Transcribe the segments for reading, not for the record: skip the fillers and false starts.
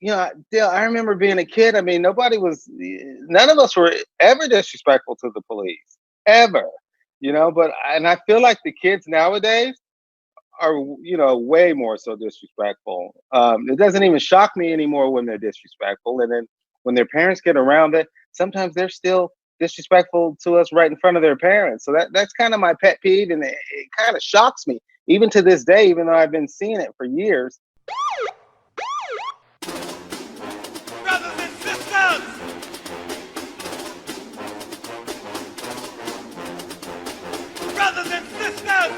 Dale, I remember being a kid. I mean, none of us were ever disrespectful to the police, ever. And I feel like the kids nowadays are, way more so disrespectful. It doesn't even shock me anymore when they're disrespectful. And then when their parents get around it, sometimes they're still disrespectful to us right in front of their parents. So that's kind of my pet peeve. And it kind of shocks me, even to this day, even though I've been seeing it for years. Brothers and sisters! Brothers and sisters!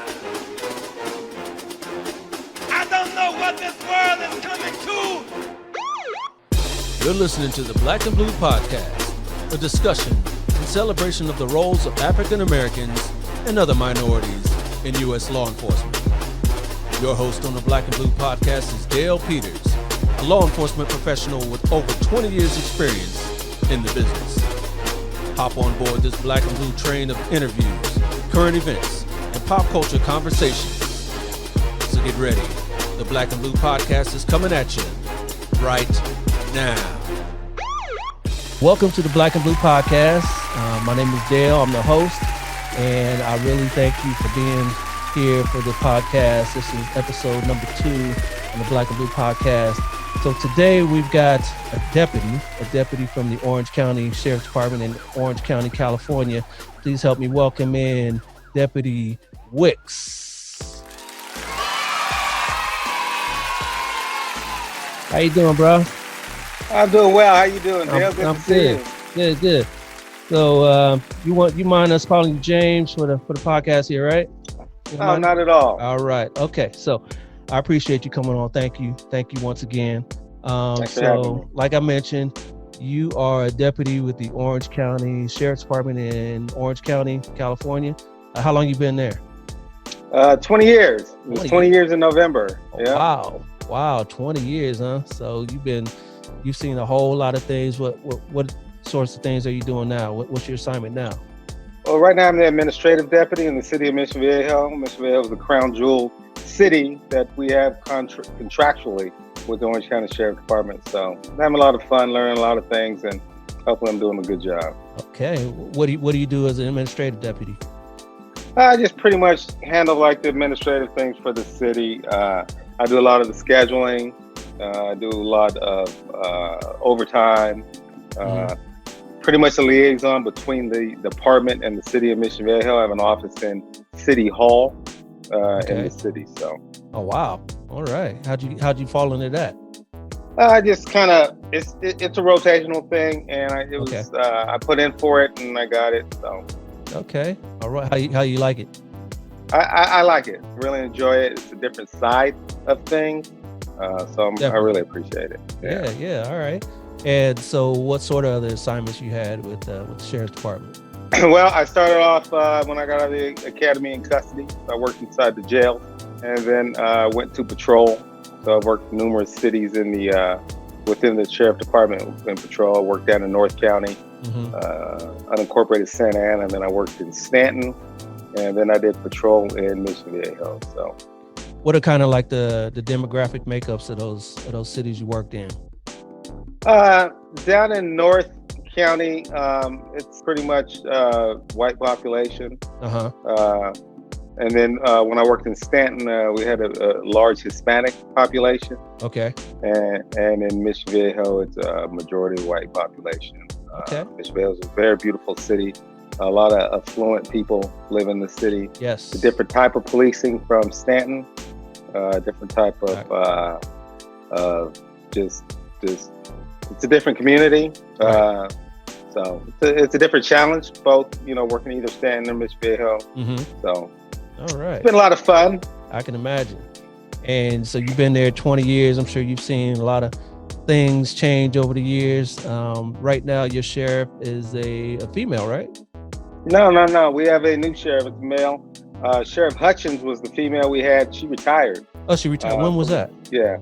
I don't know what this world is coming to! You're listening to the Black and Blue Podcast, a discussion and celebration of the roles of African Americans and other minorities in U.S. law enforcement. Your host on the Black and Blue Podcast is Dale Peters, a law enforcement professional with over 20 years experience in the business. Hop on board this Black and Blue train of interviews, current events, and pop culture conversations. So get ready. The Black and Blue Podcast is coming at you right now. Welcome to the Black and Blue Podcast. My name is Dale. I'm the host, and I really thank you for being here for the podcast. This is episode number 2 on the Black and Blue Podcast. So today we've got a deputy from the Orange County Sheriff's Department in Orange County, California. Please help me welcome in Deputy Wicks. How you doing, bro? I'm doing well. How you doing, Dale? I'm good. Good. So you mind us calling you James for the podcast here, right? No, not at all. All right. Okay. So I appreciate you coming on. Thank you once again. Thanks for having me. Like I mentioned, you are a deputy with the Orange County Sheriff's Department in Orange County, California. How long you been there? 20 years. It was 20 years in November. Oh, yeah. Wow. 20 years, huh? So you've seen a whole lot of things. What sorts of things are you doing now? What's your assignment now? Well, right now I'm the administrative deputy in the city of Mission Viejo. Mission Viejo is the crown jewel city that we have contractually with the Orange County Sheriff's Department. So I'm having a lot of fun, learning a lot of things, and hopefully I'm doing a good job. Okay. What do you do as an administrative deputy? I just pretty much handle like the administrative things for the city. I do a lot of the scheduling. I do a lot of overtime. Pretty much a liaison between the department and the city of Mission Viejo. I have an office in City Hall in the city. So. Oh wow! All right. How'd you fall into that? I just kind of it's a rotational thing, and I put in for it and I got it. So. Okay. All right. How you like it? I like it. Really enjoy it. It's a different side of things. So I really appreciate it. Yeah. All right. And so what sort of other assignments you had with the Sheriff's Department? Well, I started off when I got out of the academy in custody. I worked inside the jail and then went to patrol. So I worked in numerous cities in within the Sheriff's Department in patrol. I worked down in North County, unincorporated Santa Ana, and then I worked in Stanton, and then I did patrol in Mission Viejo. So, what are kind of like the demographic makeups of those cities you worked in? Down in North County, it's pretty much white population. And then when I worked in Stanton, we had a large Hispanic population. Okay. And in Mission Viejo, it's a majority white population. Mission Viejo is a very beautiful city. A lot of affluent people live in the city. Yes. A different type of policing from Stanton. Different type of just it's a different community. Right. So it's a different challenge, both, working either Stanton or Mission Viejo. So all right. It's been a lot of fun. I can imagine. And so you've been there 20 years. I'm sure you've seen a lot of things change over the years. Right now, your sheriff is a female, right? No. We have a new sheriff. It's male. Sheriff Hutchins was the female we had. She retired. Oh, she retired. When was that? Yeah.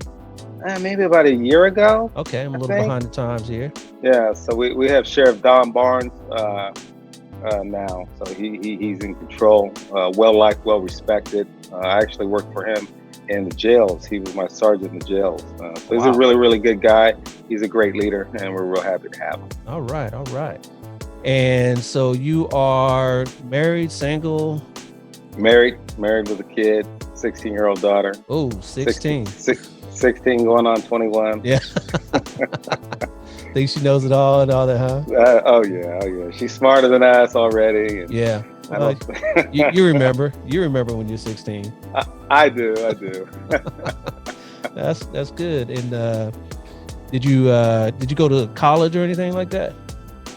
Maybe about a year ago. Okay, I'm a little behind the times here. Yeah, so we have Sheriff Don Barnes now. So he's in control. Well-liked, well-respected. I actually worked for him in the jails. He was my sergeant in the jails. So he's a really, really good guy. he's a great leader, and we're real happy to have him. All right. And so you are married, single? Married with a kid, 16-year-old daughter. Oh, 16. 16 going on 21. Yeah. Think she knows it all and all that, huh? Oh yeah. She's smarter than us already. And yeah. Well, you remember when you're 16. I do. That's good. And did you go to college or anything like that?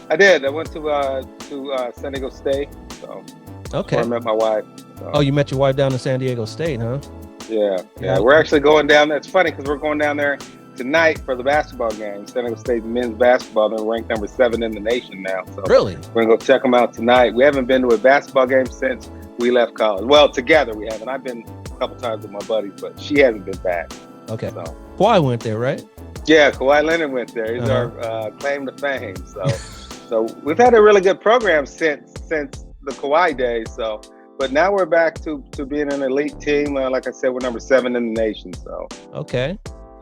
I did. I went to San Diego State. So okay. Where I met my wife. So. Oh, you met your wife down in San Diego State, huh? Yeah. We're actually going down there. It's funny because we're going down there tonight for the basketball game. San Diego State men's basketball. They're ranked number 7 in the nation now. So really? We're going to go check them out tonight. We haven't been to a basketball game since we left college. Well, together we haven't. I've been a couple times with my buddies, but she hasn't been back. Okay. So. Kawhi went there, right? Yeah, Kawhi Leonard went there. He's our claim to fame. So we've had a really good program since the Kawhi days. So, but now we're back to being an elite team. Like I said, we're number 7 in the nation. So okay,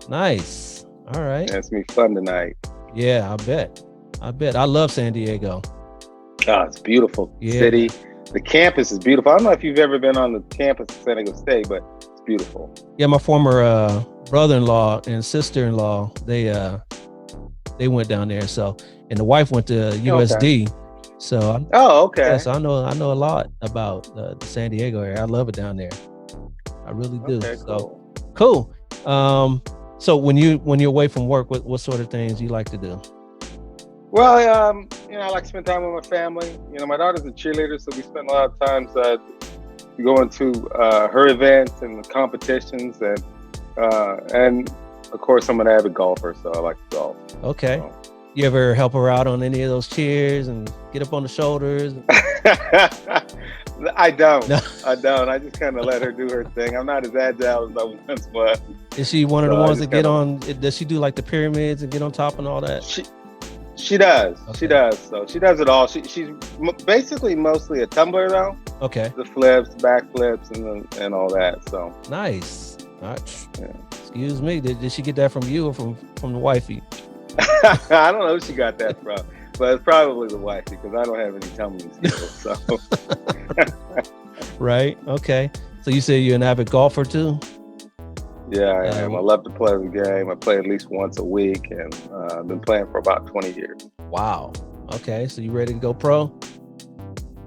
nice. All right. Yeah, it's gonna be fun tonight. Yeah, I bet. I love San Diego. Oh, it's beautiful city. The campus is beautiful. I don't know if you've ever been on the campus of San Diego State, but it's beautiful. Yeah, my former brother-in-law and sister-in-law, they went down there. So, and the wife went to USD. Okay. So, okay. Yeah, so I know a lot about the San Diego area. I love it down there. I really do. Okay, cool. So when you're away from work, what sort of things you like to do? Well, I like to spend time with my family. My daughter's a cheerleader, so we spend a lot of times going to her events and competitions, and of course I'm an avid golfer, so I like to golf. Okay. So. You ever help her out on any of those cheers and get up on the shoulders? I don't. No. I don't. I just kind of let her do her thing. I'm not as agile as I once was. Is she one of the ones that get on? Does she do like the pyramids and get on top and all that? She does. Okay. She does. So she does it all. She's basically mostly a tumbler though. Okay. The flips, back flips, and all that. So nice. All right. Yeah. Excuse me. Did she get that from you or from the wifey? I don't know who she got that from, but it's probably the wifey because I don't have any tumbling skills. So. Right. Okay. So you say you're an avid golfer too? Yeah, I am. I love to play the game. I play at least once a week, and I've been playing for about 20 years. Wow. Okay. So you ready to go pro?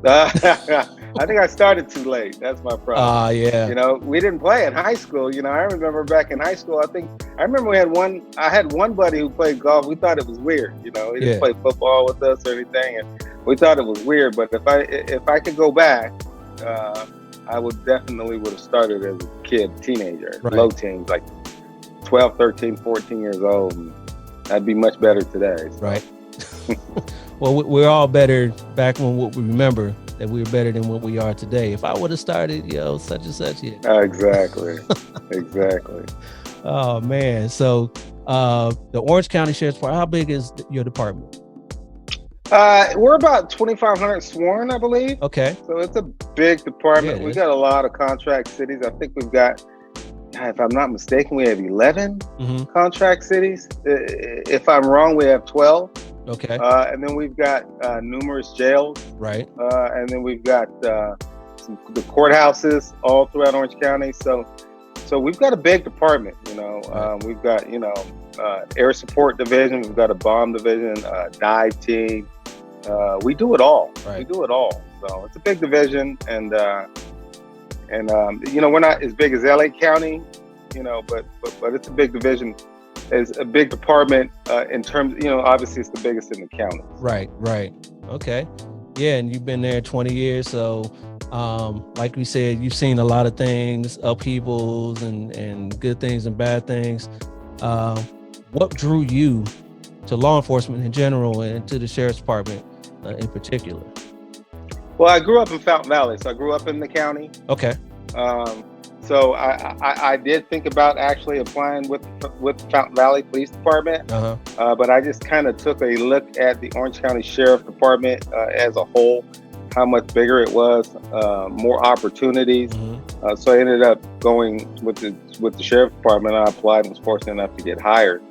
I think I started too late. That's my problem. Yeah. We didn't play in high school. I remember back in high school, I remember I had one buddy who played golf. We thought it was weird. He didn't play football with us or anything. And we thought it was weird. But if I could go back, I would have started as a kid, teenager, right. Low teens, like 12, 13, 14 years old. And I'd be much better today. So. Right. Well, we're all better back when what we remember that we were better than what we are today. If I would have started, such and such. Yeah. Exactly. Exactly. Oh man. So the Orange County Sheriff's Department, how big is your department? We're about 2,500 sworn, I believe. Okay. So it's a big department. We got a lot of contract cities. I think we've got, if I'm not mistaken, we have 11 contract cities. If I'm wrong, we have 12. Okay. And then we've got numerous jails. Right. And then we've got the courthouses all throughout Orange County. So we've got a big department. Right. We've got air support division. We've got a bomb division, dive team. We do it all. Right. We do it all. So it's a big division, and we're not as big as LA County, but it's a big division. It's a big department in terms, obviously it's the biggest in the county. Right. Okay. Yeah, and you've been there 20 years, so like we said, you've seen a lot of things, upheavals and good things and bad things. What drew you to law enforcement in general and to the Sheriff's Department in particular? Well, I grew up in Fountain Valley, so I grew up in the county. Okay. So I did think about actually applying with Fountain Valley Police Department, but I just kind of took a look at the Orange County Sheriff Department as a whole, how much bigger it was, more opportunities. So I ended up going with the Sheriff Department. I applied and was fortunate enough to get hired.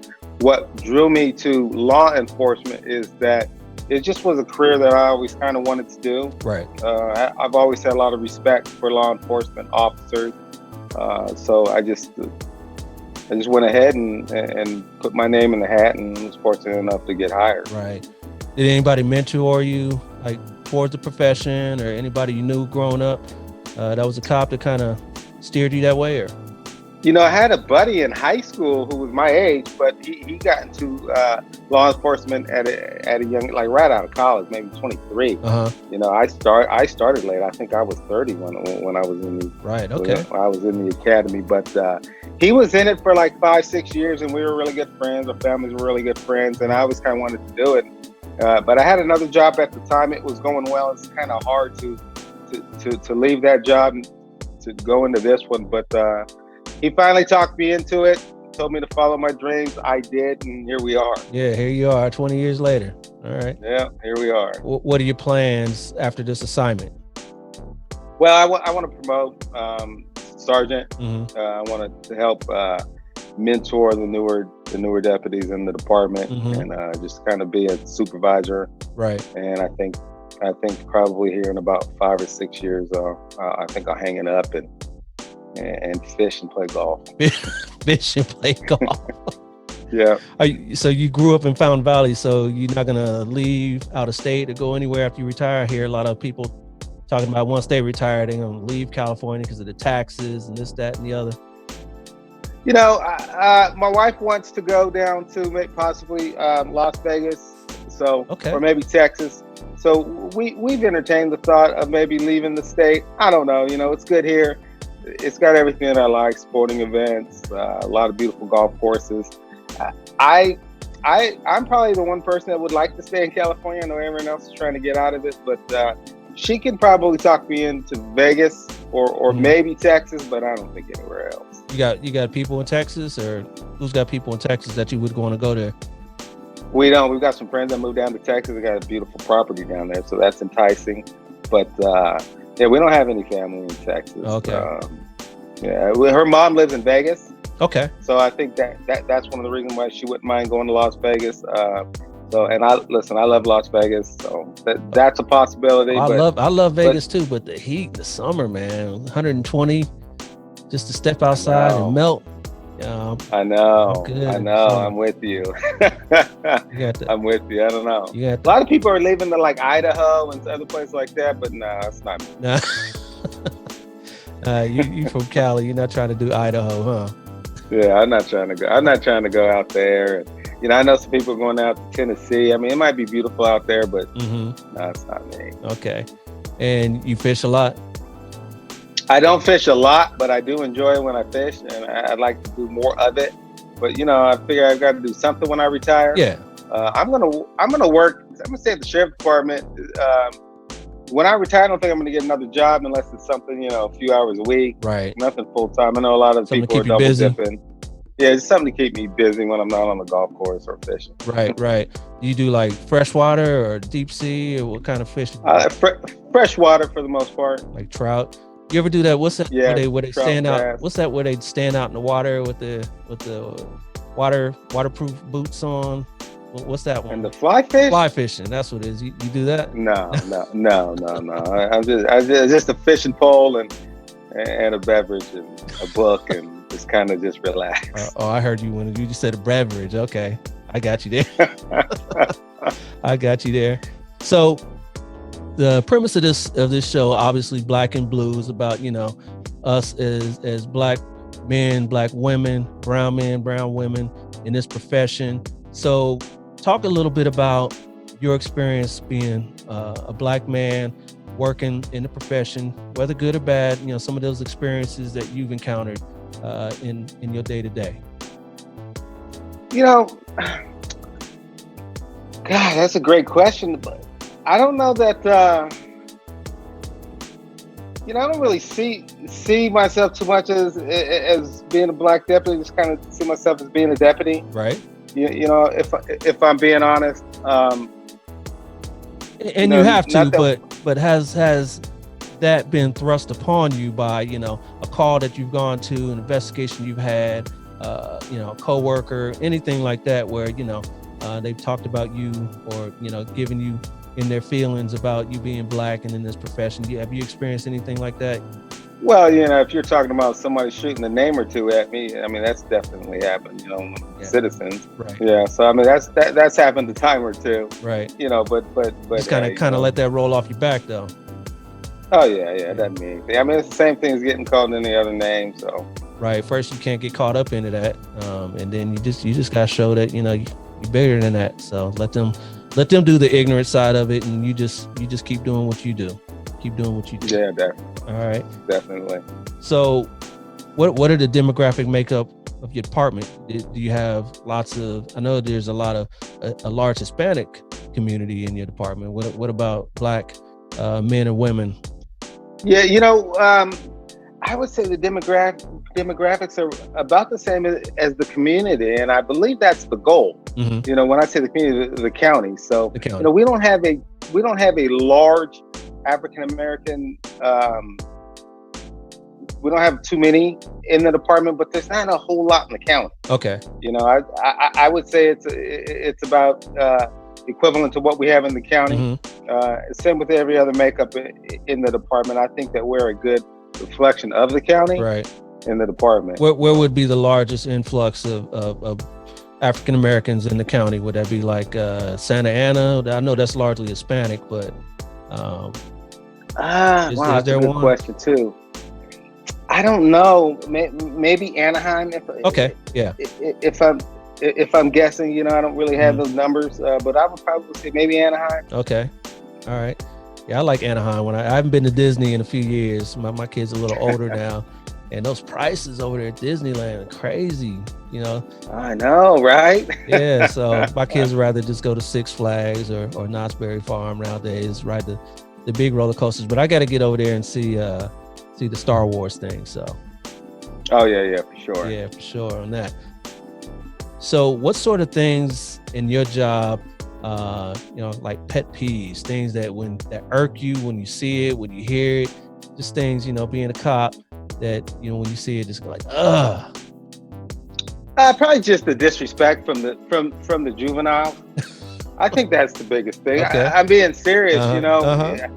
what drew me to law enforcement is that it just was a career that I always kind of wanted to do. Right. I've always had a lot of respect for law enforcement officers. So I just went ahead and put my name in the hat and was fortunate enough to get hired. Right. Did anybody mentor you like towards the profession, or anybody you knew growing up that was a cop that kind of steered you that way? Or I had a buddy in high school who was my age, but he got into law enforcement at a young, like right out of college, maybe 23. I started late. I think I was 30 when I was in the right. Okay. When I was in the academy, but he was in it for like 5-6 years, and we were really good friends. Our families were really good friends, and I always kind of wanted to do it. But I had another job at the time. It was going well. It's kind of hard to leave that job and to go into this one, but he finally talked me into it, told me to follow my dreams. I did, and here we are. Yeah, here you are 20 years later. All right. Yeah, here we are. What are your plans after this assignment? Well, I want to promote sergeant. Mm-hmm. I want to help mentor the newer deputies in the department, mm-hmm. and just kind of be a supervisor. Right. And I think probably here in about 5 or 6 years, I think I'll hang it up and fish and play golf. Fish and play golf. Yeah. So you grew up in Fountain Valley, so you're not gonna leave out of state or go anywhere after you retire? I hear a lot of people talking about once they retire, they're gonna leave California because of the taxes and this, that, and the other. My wife wants to go down to possibly Las Vegas, okay. Or maybe Texas. So we've entertained the thought of maybe leaving the state. I don't know. It's good here. It's got everything that I like: sporting events, a lot of beautiful golf courses. I'm probably the one person that would like to stay in California. I know everyone else is trying to get out of it, but she can probably talk me into Vegas or mm-hmm. maybe Texas, but I don't think anywhere else. You got people in Texas, or who's got people in Texas that you would want to go there? We don't. We've got some friends that moved down to Texas. We got a beautiful property down there, so that's enticing. But yeah, we don't have any family in Texas. Okay. Her mom lives in Vegas. Okay. So I think that's one of the reasons why she wouldn't mind going to Las Vegas. I love Las Vegas, so that's a possibility. I love Vegas too, but the heat, the summer, man, 120, just to step outside and melt. I know. I'm with you. I'm with you. I don't know. A lot of people are leaving to like Idaho and other places like that, but no, it's not me. Nah. You from Cali? You're not trying to do Idaho, huh? Yeah, I'm not trying to go out there. I know some people are going out to Tennessee. I mean, it might be beautiful out there, but no, it's not me. Okay. And you fish a lot? I don't fish a lot, but I do enjoy it when I fish, and I'd like to do more of it. But I figure I've got to do something when I retire. Yeah. I'm gonna work. I'm gonna stay at the sheriff's department. When I retire, I don't think I'm gonna get another job unless it's something a few hours a week. Right. Nothing full time. I know a lot of something people are double dipping. Yeah, it's something to keep me busy when I'm not on the golf course or fishing. Right. You do like freshwater or deep sea, or what kind of fish? Freshwater for the most part. Like trout. You ever do that? What's that? Yeah, where they stand bass. out? What's that? Where they stand out in the water with the waterproof boots on? What's that one? And the fly fish? Fly fishing. That's what it is. You do that? No. I'm just a fishing pole and a beverage and a book and just kind of just relax. I heard you when you just said a beverage. Okay, I got you there. So the premise of this show, obviously Black and Blue, is about us as Black men, Black women, brown men, brown women in this profession. So talk a little bit about your experience being a Black man working in the profession, whether good or bad. Some of those experiences that you've encountered in your day to day. God, that's a great question, but I don't know that. I don't really see myself too much as being a Black deputy. Just kind of see myself as being a deputy. Right. If I'm being honest. And you have to, but has that been thrust upon you by a call that you've gone to, an investigation you've had, coworker, anything like that, where they've talked about you or given you in their feelings about you being black and in this profession? Have you experienced anything like that? Well, if you're talking about somebody shooting a name or two at me, I mean, that's definitely happened, citizens. Right. Yeah. So, I mean, that's happened a time or two. Right. But just kind of let that roll off your back, though. Oh, yeah. It doesn't mean anything. I mean, it's the same thing as getting called any other name. So. Right. First, you can't get caught up into that. And then you just got to show that, you're bigger than that. So let them do the ignorant side of it. And you just keep doing what you do. Keep doing what you do. Yeah, definitely. All right. Definitely. So what are the demographic makeup of your department? Do you have lots of, I know there's a large Hispanic community in your department. What about black men and women? Yeah, I would say the demographics are about the same as the community, and I believe that's the goal. Mm-hmm. When I say the community, the county. So the county. We don't have a large African American. We don't have too many in the department, but there's not a whole lot in the county. Okay. I would say it's about equivalent to what we have in the county. Mm-hmm. Same with every other makeup in the department. I think that we're a good reflection of the county. Right. In the department. Where would be the largest influx of African Americans in the county? Would that be like Santa Ana? I know that's largely Hispanic, but wow, is that's there a good one? question too. I don't know. Maybe Anaheim. Okay. Yeah. If I'm guessing, I don't really have those numbers, but I would probably say maybe Anaheim. Okay. All right. Yeah, I like Anaheim. I haven't been to Disney in a few years. My kid's a little older now, and those prices over there at Disneyland are crazy. I know, right? Yeah. So my kids would rather just go to Six Flags or Knott's Berry Farm nowadays, ride the big roller coasters. But I got to get over there and see the Star Wars thing. So. Oh yeah, for sure. Yeah, for sure on that. So, what sort of things in your job, like pet peeves, things that irk you when you see it, when you hear it, just things, being a cop that, when you see it, just like, ugh. Probably just the disrespect from the juvenile. I think that's the biggest thing. Okay. I'm being serious, Uh-huh.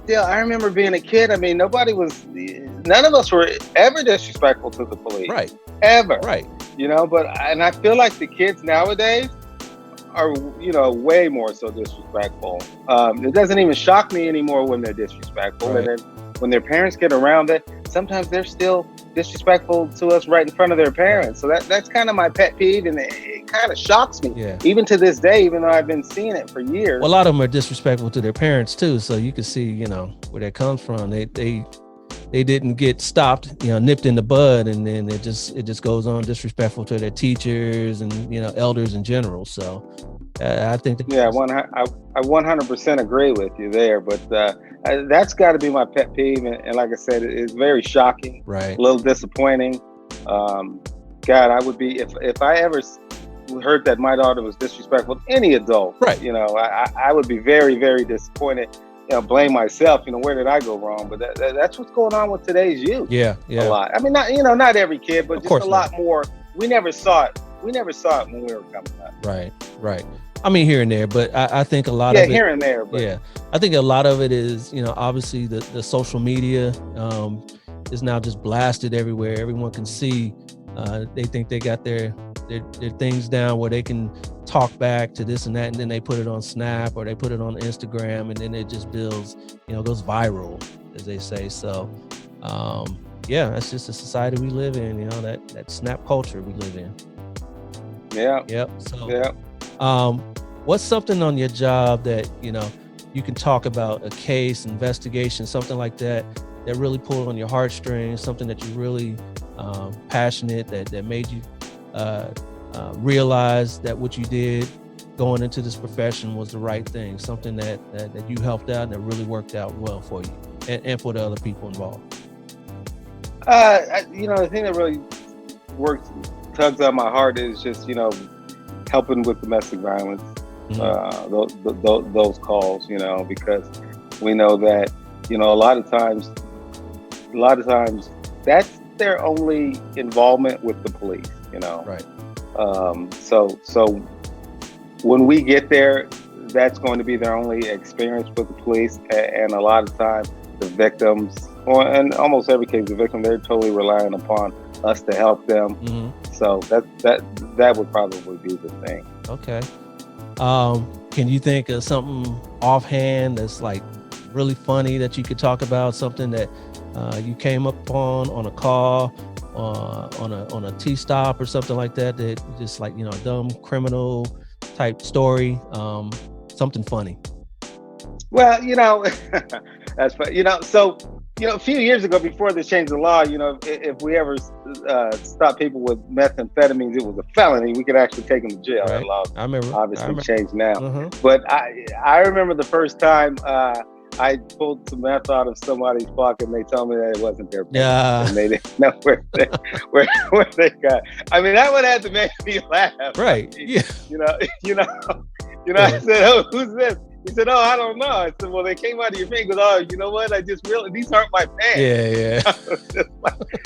Dale, I remember being a kid. I mean, none of us were ever disrespectful to the police. Right. Ever. Right. And I feel like the kids nowadays are, way more so disrespectful. It doesn't even shock me anymore when they're disrespectful. Right. And then when their parents get around it, sometimes they're still disrespectful to us right in front of their parents. So that's kind of my pet peeve, and it kind of shocks me. Yeah. Even to this day, even though I've been seeing it for years. Well, a lot of them are disrespectful to their parents too. So you can see, where that comes from. They didn't get stopped, nipped in the bud, and then it just goes on disrespectful to their teachers and elders in general. So I think that I 100% agree with you there, but that's got to be my pet peeve, and like I said, it's very shocking, right? A little disappointing. God, I would be if I ever heard that my daughter was disrespectful to any adult, right? I would be very, very disappointed. Blame myself. Where did I go wrong? But that's what's going on with today's youth. Yeah. A lot. I mean, not every kid, but just a lot more. We never saw it. when we were coming up. Right. I mean, here and there, but I think a lot of it, here and there. But. Yeah, I think a lot of it is, obviously the social media is now just blasted everywhere. Everyone can see. They think they got their things down where they can talk back to this and that, and then they put it on Snap or they put it on Instagram, and then it just builds, goes viral, as they say. So, that's just the society we live in. That Snap culture we live in. Yeah. Yep. So, what's something on your job that you can talk about, a case, investigation, something like that really pulled on your heartstrings, something that you really passionate that made you realize that what you did going into this profession was the right thing, something that you helped out and that really worked out well for you and for the other people involved? The thing that really tugs on my heart is just helping with domestic violence. Mm-hmm. Those calls, because we know that a lot of times their only involvement with the police, you know. Right. So when we get there, that's going to be their only experience with the police, and a lot of times the victims, or in almost every case, the victim, they're totally relying upon us to help them. Mm-hmm. So that would probably be the thing. Okay. Can you think of something offhand that's like really funny that you could talk about? Something that you came up on a call, on a T stop or something like that? That just like, you know, a dumb criminal type story. Something funny. Well, you know, that's fun. You know, so you know, a few years ago, before they changed the law, you know, if we ever stopped people with methamphetamines, it was a felony. We could actually take them to jail. Right. That law I remember. obviously changed now. Uh-huh. But I remember the first time I pulled some meth out of somebody's pocket, and they told me that it wasn't their pants, Yeah. and they didn't know where they got. I mean, that would have to make me laugh. Right. Yeah. You know. I said, "Oh, who's this?" He said, "Oh, I don't know." I said, "Well, they came out of your pants." He goes, "Oh, you know what? I just realized these aren't my pants." Yeah.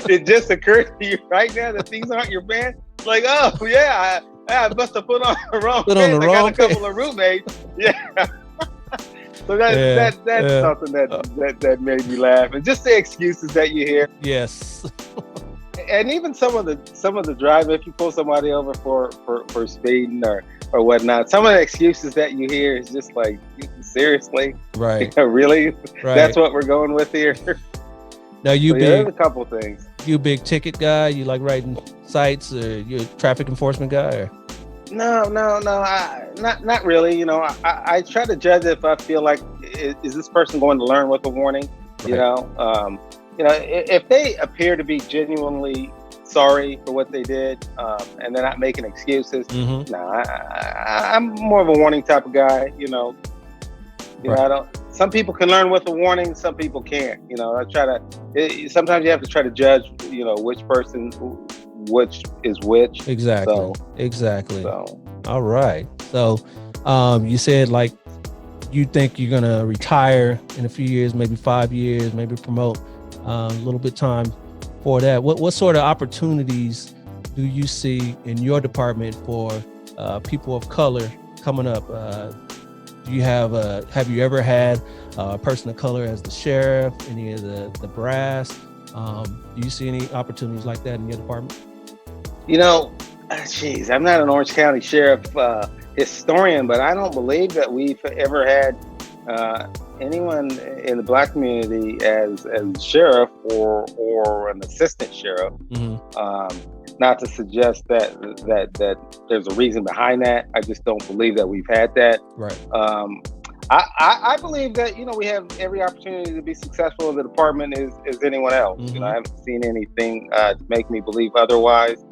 It just occurred to you right now that these aren't your pants. Like, oh yeah, I must have put on the wrong pants. I got a couple of roommates. Yeah. So that's something that made me laugh, and just the excuses that you hear. Yes. And even some of the driving, if you pull somebody over for speeding or whatnot, some of the excuses that you hear is just like, seriously, Right. Really? Right. That's what we're going with here. Now There's a couple things. you a big ticket guy? You like writing cites, or you a traffic enforcement guy? Or? No, not really. You know, I try to judge if I feel like is this person going to learn with a warning. Right. You know, if they appear to be genuinely sorry for what they did, and they're not making excuses. Mm-hmm. I'm more of a warning type of guy. You know, Right. I don't. Some people can learn with a warning. Some people can't. You know, sometimes you have to try to judge. You know, which is which. Exactly. Exactly. All right. So, you said like you think you're gonna retire in a few years, maybe 5 years, maybe promote a little bit time for that. What sort of opportunities do you see in your department for people of color coming up? Do you have you ever had a person of color as the sheriff, any of the brass? Do you see any opportunities like that in your department? You know, geez, I'm not an Orange County Sheriff historian, but I don't believe that we've ever had anyone in the Black community as sheriff or an assistant sheriff. Mm-hmm. Not to suggest that there's a reason behind that. I just don't believe that we've had that. Right. I believe that, you know, we have every opportunity to be successful in the department as anyone else. Mm-hmm. You know, I haven't seen anything to make me believe otherwise.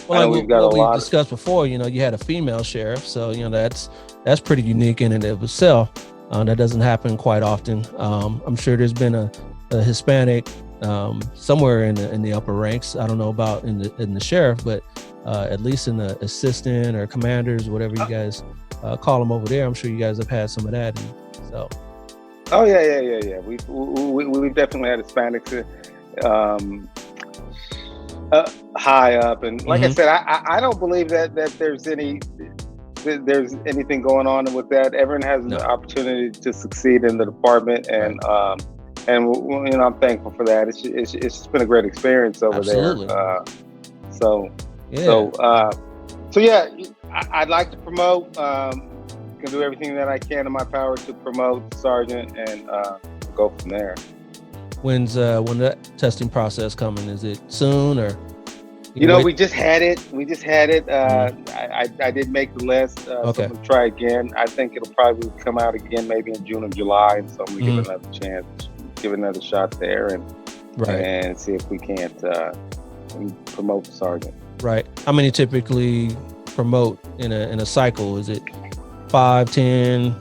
Well, like we discussed before, you know, you had a female sheriff, so you know that's pretty unique in and of itself. That doesn't happen quite often. I'm sure there's been a Hispanic somewhere in the upper ranks. I don't know about in the sheriff, but at least in the assistant or commanders, whatever you guys call them over there, I'm sure you guys have had some of that. And so. Oh yeah. We've definitely had Hispanics. High up, and like I said, I don't believe that there's anything going on with that. Everyone has an opportunity to succeed in the department, and you know, I'm thankful for that. It's just been a great experience over Absolutely. there. So yeah, I'd like to promote. Can do everything that I can in my power to promote Sergeant and go from there. When that testing process coming? Is it soon or? You know, we just had it. I did make the list. Okay. So we'll try again. I think it'll probably come out again maybe in June or July, and so I'm gonna give it another chance, give it another shot there, and see if we can't promote the sergeant. Right. How many typically promote in a cycle? Is it 5, 10?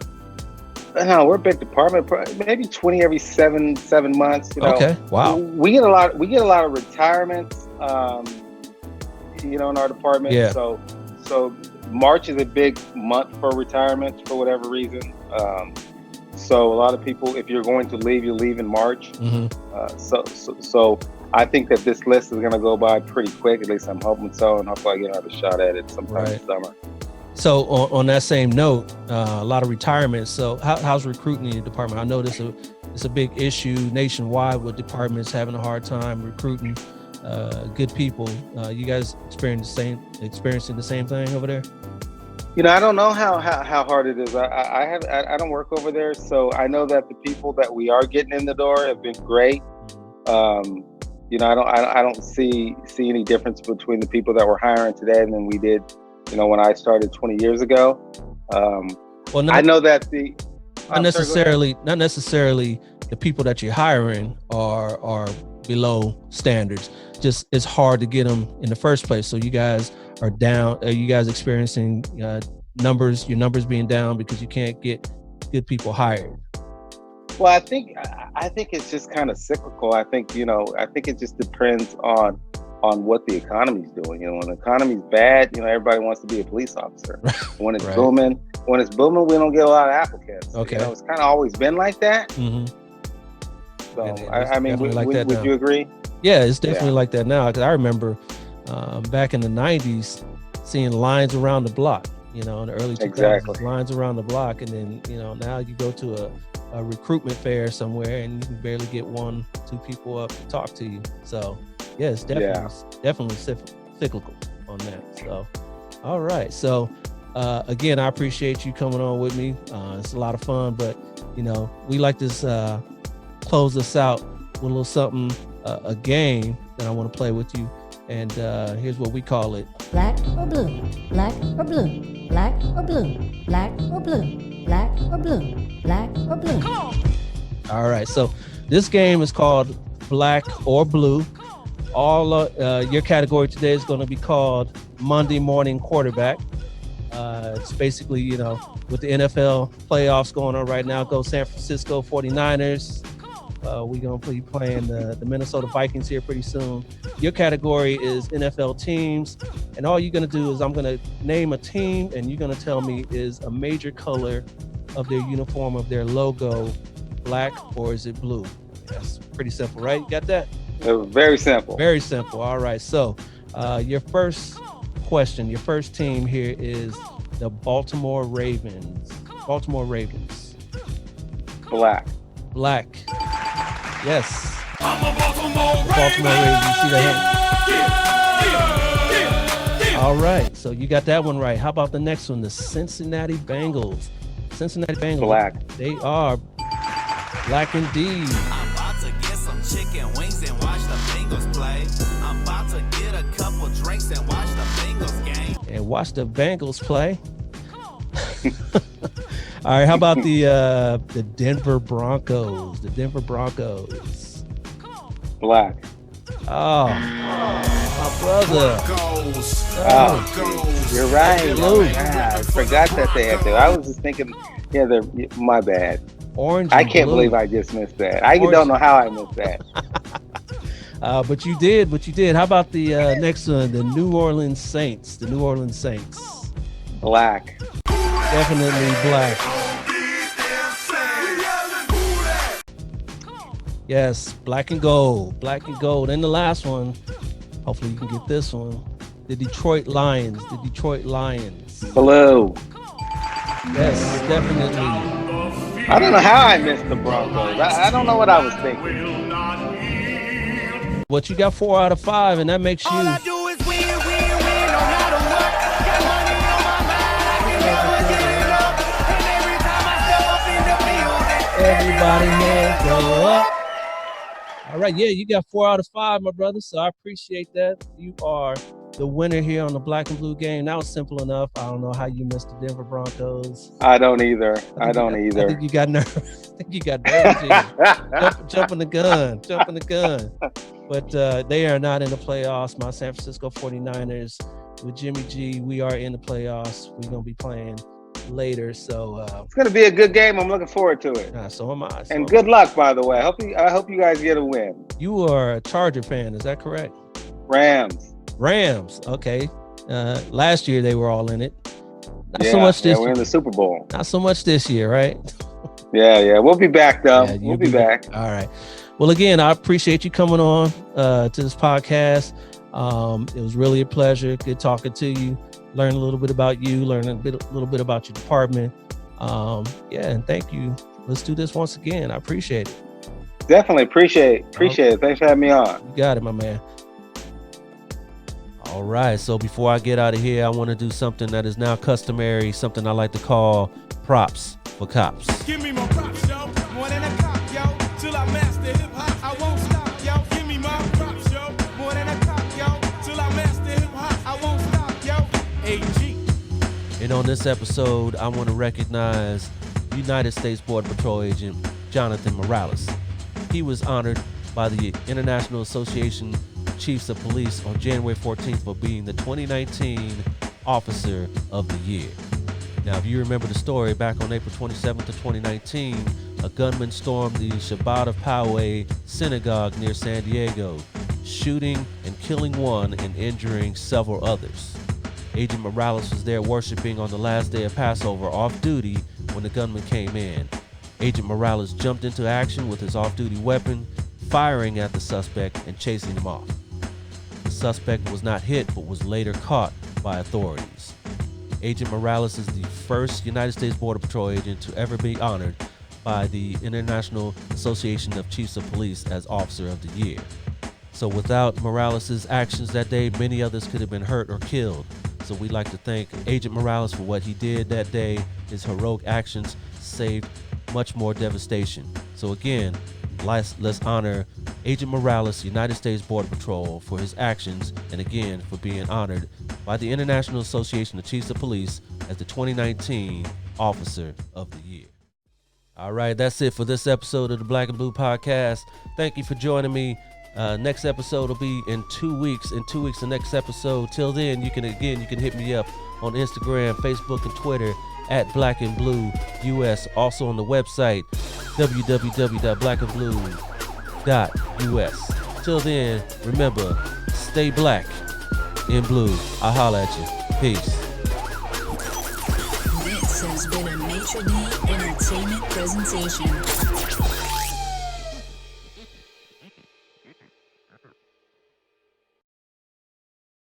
No, we're a big department. Maybe 20 every seven months. You know? Okay. Wow. We get a lot of retirements. You know, in our department. Yeah. So March is a big month for retirements for whatever reason. So a lot of people, if you're going to leave, you leave in March. Mm-hmm. So I think that this list is going to go by pretty quick. At least I'm hoping so, and hopefully I get another shot at it sometime this summer. So on that same note, a lot of retirements. So how's recruiting in your department? I know it's a big issue nationwide with departments having a hard time recruiting good people. You guys experiencing the same thing over there? I don't know how hard it is. I don't work over there, so I know that the people that we are getting in the door have been great. I don't see any difference between the people that we're hiring today than we did, when I started 20 years ago. I know that not necessarily the people that you're hiring are below standards. Just it's hard to get them in the first place. So you guys are down. Are you guys experiencing your numbers being down because you can't get good people hired? Well, I think it's just kind of cyclical. I think it just depends on what the economy's doing. When the economy's bad, everybody wants to be a police officer. When it's booming, we don't get a lot of applicants. Okay. It's kind of always been like that. Mm-hmm. So would you agree? Yeah, it's definitely like that now. Because I remember back in the 90s seeing lines around the block. In the early 2000s, lines around the block, and then now you go to a recruitment fair somewhere and you can barely get 1-2 people up to talk to you. So yeah, it's definitely cyclical on that. So all right. So again, I appreciate you coming on with me. It's a lot of fun, but we like to close this out with a little something, a game that I want to play with you. And here's what we call it. Black or blue, black or blue, black or blue, black or blue, black or blue, black or blue. All right, so this game is called Black or Blue. All your category today is going to be called Monday Morning Quarterback. It's basically, with the NFL playoffs going on right now, go San Francisco 49ers. We're going to be playing the Minnesota Vikings here pretty soon. Your category is NFL teams. And all you're going to do is I'm going to name a team, and you're going to tell me is a major color of their uniform, of their logo, black or is it blue? That's pretty simple, right? You got that? Very simple. Very simple. All right. So your first question, your first team here is the Baltimore Ravens. Baltimore Ravens. Black. Black. Yes. Baltimore Ravens. You see that? All right. So you got that one right. How about the next one? The Cincinnati Bengals. Cincinnati Bengals. Black. They are black indeed. I'm about to get some chicken wings and watch the Bengals play. I'm about to get a couple drinks and watch the Bengals game. And watch the Bengals play. All right, how about the Denver Broncos? The Denver Broncos. Black. Oh, my brother. Oh, you're right. I forgot that they had to. I was just thinking, they're my bad. Orange. I can't believe I just missed that. I don't know how I missed that. But you did. How about the next one? The New Orleans Saints. The New Orleans Saints. Black. Definitely black. Yes, black and gold. Black and gold. And the last one, hopefully you can get this one. The Detroit Lions. The Detroit Lions. Blue. Yes, definitely. I don't know how I missed the Broncos. I don't know what I was thinking. But you got 4 out of 5, and that makes you. All I do is win, no matter what. Got money on my mind, I can never get it up. And every time I step up in the building, Everybody hands go up. All right, yeah, you got 4 out of 5, my brother. So I appreciate that. You are the winner here on the Black and Blue game. That was simple enough. I don't know how you missed the Denver Broncos. I don't either. I think you got nervous. Jumping the gun. But they are not in the playoffs. My San Francisco 49ers with Jimmy G, we are in the playoffs. We're going to be playing later. So it's going to be a good game. I'm looking forward to it. So am I. And good luck, by the way. I hope you guys get a win. You are a Charger fan. Is that correct? Rams. Okay. Last year they were all in it. Not so much this year. We're in the Super Bowl. Not so much this year, right? Yeah. We'll be back, though. We'll be back. All right. Well, again, I appreciate you coming on. to this podcast. It was really a pleasure. Good talking to you. Learn a little bit about you. Learn a little bit about your department. And thank you. Let's do this once again. I appreciate it. Definitely appreciate it. Thanks for having me on. You got it, my man. All right. So before I get out of here, I want to do something that is now customary, something I like to call props for cops. Give me my props, yo. More than a cop, yo. Till I master hip hop, I won't stop, yo. Give me my props, yo. More than a cop, yo. Till I master hip hop, I won't stop, yo. AG. And on this episode, I want to recognize United States Border Patrol agent Jonathan Morales. He was honored by the International Association of Chiefs of Police on January 14th for being the 2019 Officer of the Year. Now, if you remember the story, back on April 27th of 2019, a gunman stormed the Shabbat of Poway synagogue near San Diego, shooting and killing one and injuring several others. Agent Morales was there worshiping on the last day of Passover off duty when the gunman came in. Agent Morales jumped into action with his off-duty weapon, firing at the suspect and chasing him off. The suspect was not hit but was later caught by authorities. Agent Morales is the first United States Border Patrol agent to ever be honored by the International Association of Chiefs of Police as Officer of the Year. So without Morales' actions that day, many others could have been hurt or killed. So we'd like to thank Agent Morales for what he did that day. His heroic actions saved much more devastation. So again, let's honor Agent Morales, United States Border Patrol, for his actions, and again for being honored by the International Association of Chiefs of Police as the 2019 Officer of the Year. All right, that's it for this episode of the Black and Blue Podcast. Thank you for joining me. Next episode will be in 2 weeks. In 2 weeks, the next episode. Till then, you can hit me up on Instagram, Facebook, and Twitter at Black and Blue US. Also on the website www.blackandblue.us. Till then, remember, stay black and blue. I'll holla at you. Peace. This has been a Maitre D Entertainment presentation.